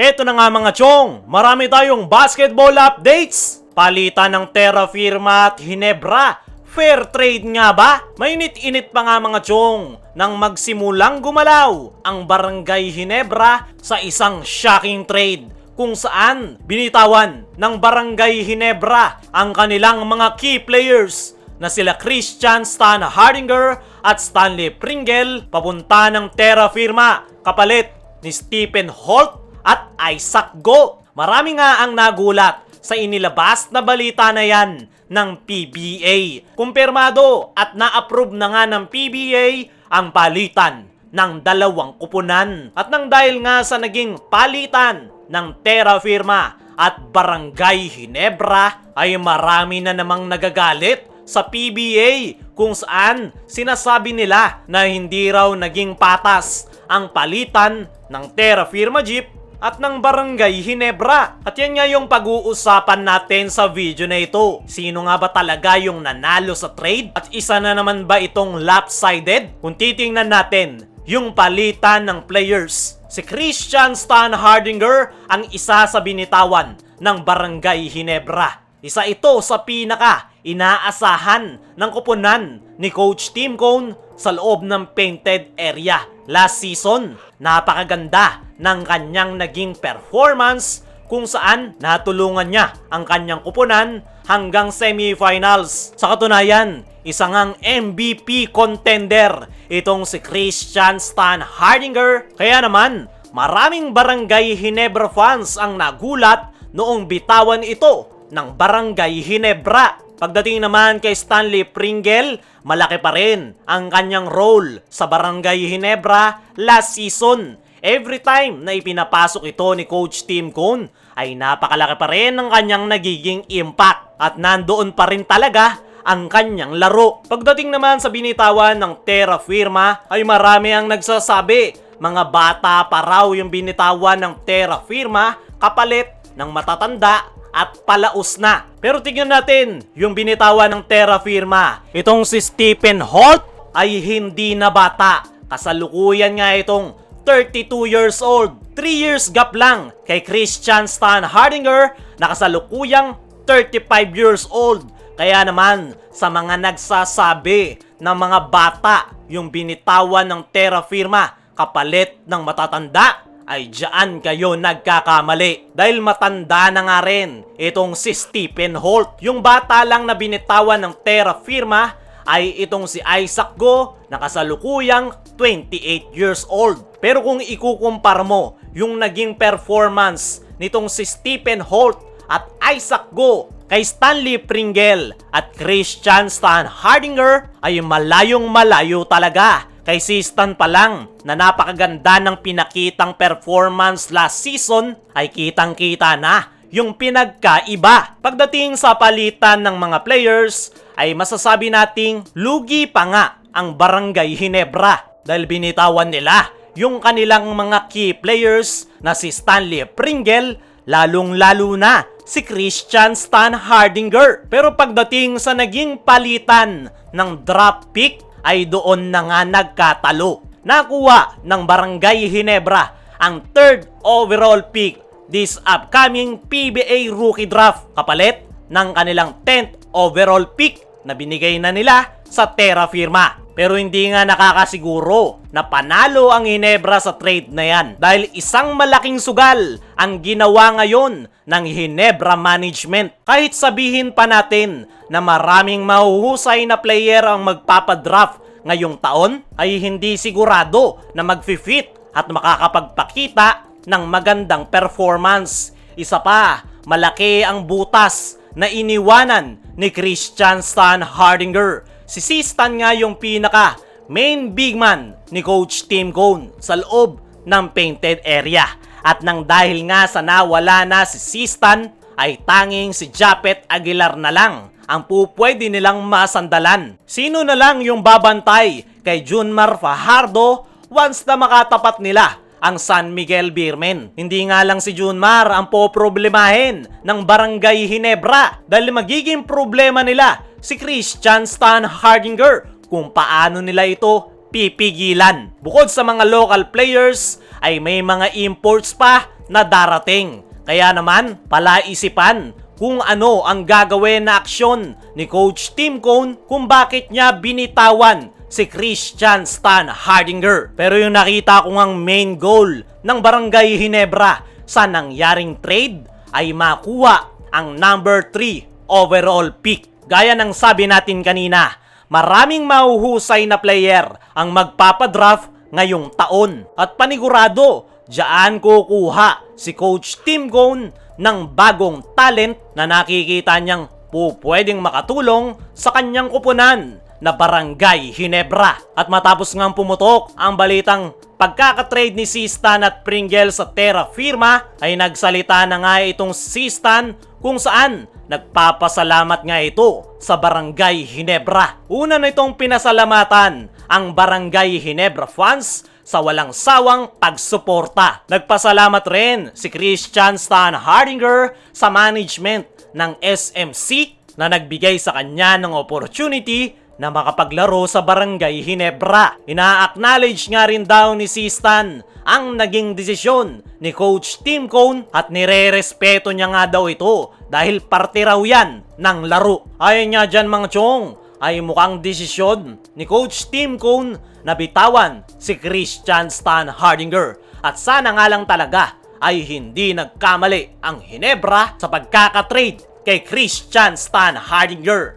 Eto na nga mga chong, marami tayong basketball updates. Palitan ng Terra Firma at Ginebra. Fair trade nga ba? Mainit-init pa nga mga chong nang magsimulang gumalaw ang Barangay Ginebra sa isang shocking trade kung saan binitawan ng Barangay Ginebra ang kanilang mga key players na sila Christian Stan Hardinger at Stanley Pringle papunta ng Terra Firma kapalit ni Stephen Holt at Isaac Go. Marami nga ang nagulat sa inilabas na balita na yan ng PBA. Kumpirmado at na-approve na nga ng PBA ang palitan ng dalawang kupunan. At nang dahil nga sa naging palitan ng Terra Firma at Barangay Ginebra ay marami na namang nagagalit sa PBA kung saan sinasabi nila na hindi raw naging patas ang palitan ng Terra Firma Jeep at ng Barangay Ginebra. At yan nga yung pag-uusapan natin sa video na ito. Sino nga ba talaga yung nanalo sa trade? At isa na naman ba itong lopsided? Kung titingnan natin yung palitan ng players, si Christian Stan Hardinger ang isa sa binitawan ng Barangay Ginebra. Isa ito sa pinaka inaasahan ng kupunan ni Coach Tim Cone sa loob ng painted area. Last season, napakaganda ng kanyang naging performance kung saan natulungan niya ang kanyang kupunan hanggang semifinals. Sa katunayan, isang ang MVP contender itong si Christian Stan Hardinger. Kaya naman, maraming Barangay Ginebra fans ang nagulat noong bitawan ito ng Barangay Ginebra. Pagdating naman kay Stanley Pringle, malaki pa rin ang kanyang role sa Barangay Ginebra last season. Every time na ipinapasok ito ni Coach Tim Cone ay napakalaki pa rin ang kanyang nagiging impact at nandoon pa rin talaga ang kanyang laro. Pagdating naman sa binitawan ng Terra Firma ay marami ang nagsasabi mga bata pa raw yung binitawan ng Terra Firma kapalit ng matatanda at palaos na. Pero tingnan natin yung binitawan ng Terra Firma. Itong si Stephen Holt ay hindi na bata. Kasalukuyan nga itong 32 years old. 3 years gap lang kay Christian Stan Hardinger na kasalukuyang 35 years old. Kaya naman sa mga nagsasabi na mga bata yung binitawan ng Terra Firma kapalit ng matatanda, ay diyan kayo nagkakamali. Dahil matanda na nga rin itong si Stephen Holt. Yung bata lang na binitawan ng Terra Firma ay itong si Isaac Go na kasalukuyang 28 years old. Pero kung ikukumpara mo yung naging performance nitong si Stephen Holt at Isaac Go kay Stanley Pringle at Christian Stan Hardinger ay malayong malayo talaga. Kay si Stan pa lang na napakaganda ng pinakitang performance last season ay kitang-kita na yung pinagkaiba. Pagdating sa palitan ng mga players ay masasabi nating lugi pa nga ang Barangay Ginebra dahil binitawan nila yung kanilang mga key players na si Stanley Pringle, lalong-lalo na si Christian Stan Hardinger. Pero pagdating sa naging palitan ng draft pick ay doon na nga nagkatalo. Nakuha ng Barangay Ginebra ang 3rd overall pick this upcoming PBA Rookie Draft kapalit ng kanilang 10th overall pick na binigay na nila sa Terra Firma. Pero hindi nga nakakasiguro na panalo ang Ginebra sa trade na yan dahil isang malaking sugal ang ginawa ngayon ng Ginebra management. Kahit sabihin pa natin na maraming mahuhusay na player ang magpapadraft ngayong taon ay hindi sigurado na mag-fit at makakapagpakita ng magandang performance. Isa pa, malaki ang butas na iniwanan ni Christian Stan Hardinger. Si Stan nga yung pinaka main big man ni Coach Tim Cone sa loob ng painted area. At nang dahil nga sa nawala na si Stan ay tanging si Japet Aguilar na lang ang pupwede nilang masandalan. Sino na lang yung babantay kay Junmar Fajardo once na makatapat nila ang San Miguel Beermen? Hindi nga lang si Junmar ang poproblemahin ng Barangay Ginebra dahil magiging problema nila si Christian Stan Hardinger kung paano nila ito pipigilan. Bukod sa mga local players ay may mga imports pa na darating. Kaya naman, palaisipan kung ano ang gagawin na aksyon ni Coach Tim Cone kung bakit niya binitawan si Christian Stan Hardinger. Pero yung nakita ko ngang main goal ng Barangay Ginebra sa nangyaring trade ay makuha ang number 3 overall pick. Gaya ng sabi natin kanina, maraming mahuhusay na player ang magpapadraft ngayong taon. At panigurado, diyan kukuha si Coach Tim Cone ng bagong talent na nakikita niyang pwedeng makatulong sa kanyang kupunan na Barangay Ginebra. At matapos ngang pumutok ang balitang pagkakatrade ni Stan at Pringle sa Terra Firma, ay nagsalita na nga itong Stan kung saan nagpapasalamat nga ito sa Barangay Ginebra. Una na itong pinasalamatan ang Barangay Ginebra fans sa walang sawang pagsuporta. Nagpasalamat rin si Christian Stan Hardinger sa management ng SMC na nagbigay sa kanya ng opportunity na makapaglaro sa Barangay Ginebra. Ina-acknowledge nga rin daw ni Stan ang naging desisyon ni Coach Tim Cone at nire-respeto niya nga daw ito dahil parte raw yan ng laro. Ayon nga dyan mga chong, ay mukhang desisyon ni Coach Tim Cone na bitawan si Christian Stan Hardinger. At sana nga lang talaga ay hindi nagkamali ang Ginebra sa pagkakatrade kay Christian Stan Hardinger.